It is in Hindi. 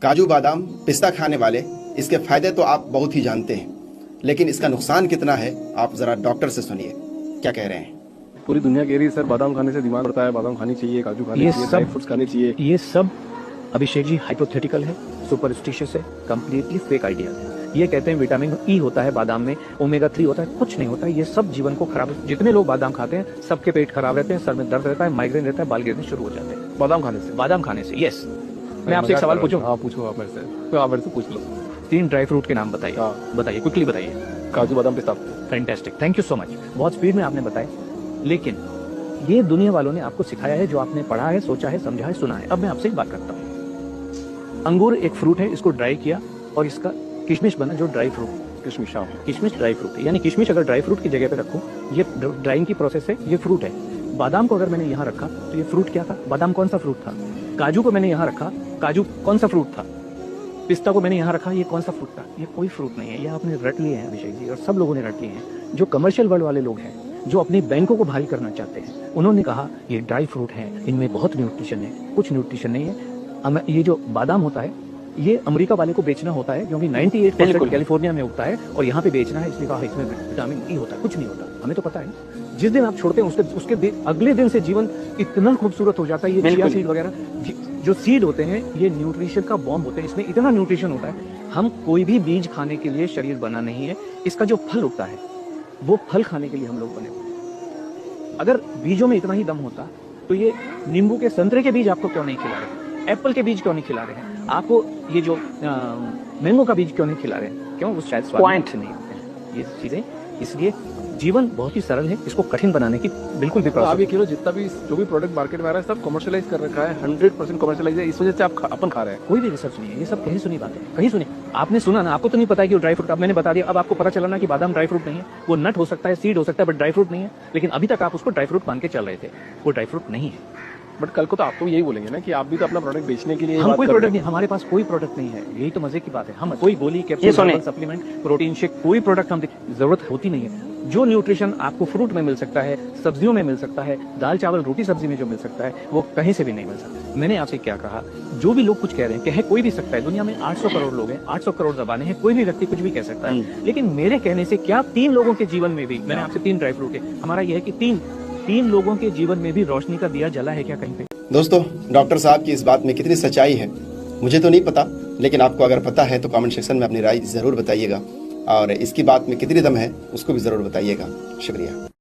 काजू बादाम पिस्ता खाने वाले इसके फायदे तो आप बहुत ही जानते हैं, लेकिन इसका नुकसान कितना है आप जरा डॉक्टर से सुनिए क्या कह रहे हैं। पूरी दुनिया कह रही है सर बादाम खाने से दिमाग बढ़ता है, बादाम खानी चाहिए, काजू खाने चाहिए, ड्राई फ्रूट्स खाने चाहिए। ये सब अभिषेक जी हाइपोथेटिकल है, सुपरस्टिशियस है, कंप्लीटली फेक आइडिया है। ये कहते हैं विटामिन ई होता है बादाम में, ओमेगा 3 होता है, कुछ नहीं होता है। ये सब जीवन को खराब, जितने लोग बादाम खाते हैं सबके पेट खराब रहते हैं, सर में दर्द रहता है, माइग्रेन रहता है, बाल गिरने शुरू हो जाते हैं बादाम खाने से। यस, मैं आपसे एक सवाल पूछूं? हाँ पूछो आप मेरे से, तो आप मेरे से पूछ लो। 3 ड्राई फ्रूट के नाम बताइए। बताइए, क्विकली बताइए। काजू बादाम पिस्ता। Fantastic, thank you so much. बहुत स्पीड में आपने बताया, लेकिन ये दुनिया वालों ने आपको सिखाया है, जो आपने पढ़ा है, सोचा है, समझा है, सुना है। अब मैं आपसे एक बात करता हूँ। अंगूर एक फ्रूट है, इसको ड्राई किया और इसका किशमिश बना, जो ड्राई फ्रूट। किशमिश ड्राई फ्रूट है, यानी किशमिश अगर ड्राई फ्रूट की जगह पे रखूं, ये ड्राइंग की प्रोसेस है, ये फ्रूट है। बादाम को अगर मैंने यहाँ रखा तो ये फ्रूट क्या था? बादाम कौन सा फ्रूट था? काजू को मैंने यहाँ रखा, काजू कौन सा फ्रूट था? पिस्ता को मैंने यहाँ रखा, ये कौन सा फ्रूट था? ये कोई फ्रूट नहीं है। ये आपने रट लिए हैं अभिषेक जी, और सब लोगों ने रट लिए हैं। जो कमर्शियल वर्ल्ड वाले लोग हैं, जो अपनी बैंकों को भारी करना चाहते हैं, उन्होंने कहा ये ड्राई फ्रूट है, इनमें बहुत न्यूट्रिशन है। कुछ न्यूट्रिशन नहीं है। ये जो बादाम होता है, ये अमेरिका वाले को बेचना होता है, क्योंकि 98% कैलिफोर्निया में उगता है और यहाँ पे बेचना है, इसलिए कहा इसमें विटामिन ई होता है। कुछ नहीं होता, हमें तो पता है। जिस दिन आप छोड़ते हैं उसके अगले दिन से जीवन इतना खूबसूरत हो जाता है। ये चिया सीड वगैरह जो सीड होते हैं, ये न्यूट्रिशन का बॉम्ब होते हैं। इसमें इतना न्यूट्रिशन होता है, हम कोई भी बीज खाने के लिए शरीर बना नहीं है। इसका जो फल उगता है, वो फल खाने के लिए हम लोग बने हुए। अगर बीजों में इतना ही दम होता तो ये नींबू के, संतरे के बीज आपको क्यों नहीं खिला रहे? एप्पल के बीज क्यों नहीं खिला रहे हैं आपको? ये जो मैंगो का बीज क्यों नहीं खिला रहे हैं? क्यों? वो शायद पॉइंट नहीं होते हैं ये चीजें। इसलिए जीवन बहुत ही सरल है, इसको कठिन बनाने की बिल्कुल भी आप ये किलो जितना भी जो भी प्रोडक्ट मार्केट में आ रहा है सब कमर्शियलाइज कर रखा है, 100% कमर्शियलाइज है। इस वजह से आप अपन खा रहे हैं। कोई भी रिसर्च नहीं है, ये सब कहीं सुनी बातें, कहीं सुनी। आपने सुना ना, आपको तो नहीं पता है कि वो ड्राई फ्रूट। अब मैंने बता दिया, अब आपको पता चला ना कि बादाम ड्राई फ्रूट नहीं है। वो नट हो सकता है, सीड हो सकता है, बट ड्राई फ्रूट नहीं है। लेकिन अभी तक आप उसको ड्राई फ्रूट मान के चल रहे थे, वो ड्राई फ्रूट नहीं है। बट कल को तो आप तो यही बोलेंगे ना कि आप भी तो अपना प्रोडक्ट बेचने के लिए। हम कोई प्रोडक्ट नहीं, हमारे पास कोई प्रोडक्ट नहीं है। यही तो मजे की बात है। हम कोई गोली, कैप्सूल, सप्लीमेंट, प्रोटीन शेक, कोई प्रोडक्ट हम जरूरत होती नहीं है। जो न्यूट्रिशन आपको फ्रूट में मिल सकता है, सब्जियों में मिल सकता है, दाल चावल रोटी सब्जी में जो मिल सकता है, वो कहीं से भी नहीं मिल सकता। मैंने आपसे क्या कहा? जो भी लोग कुछ कह रहे हैं, कहे कोई भी सकता है। दुनिया में 800 करोड़ लोग हैं, 800 करोड़ जबानें हैं, कोई भी व्यक्ति कुछ भी कह सकता है। लेकिन मेरे कहने से क्या 3 लोगों के जीवन में भी, मैंने आपसे 3 ड्राई फ्रूट है, हमारा यह है कि 3 लोगों के जीवन में भी रोशनी का दिया जला है क्या कहीं पे? दोस्तों, डॉक्टर साहब की इस बात में कितनी सच्चाई है मुझे तो नहीं पता, लेकिन आपको अगर पता है तो कमेंट सेक्शन में अपनी राय जरूर बताइएगा, और इसकी बात में कितनी दम है उसको भी जरूर बताइएगा। शुक्रिया।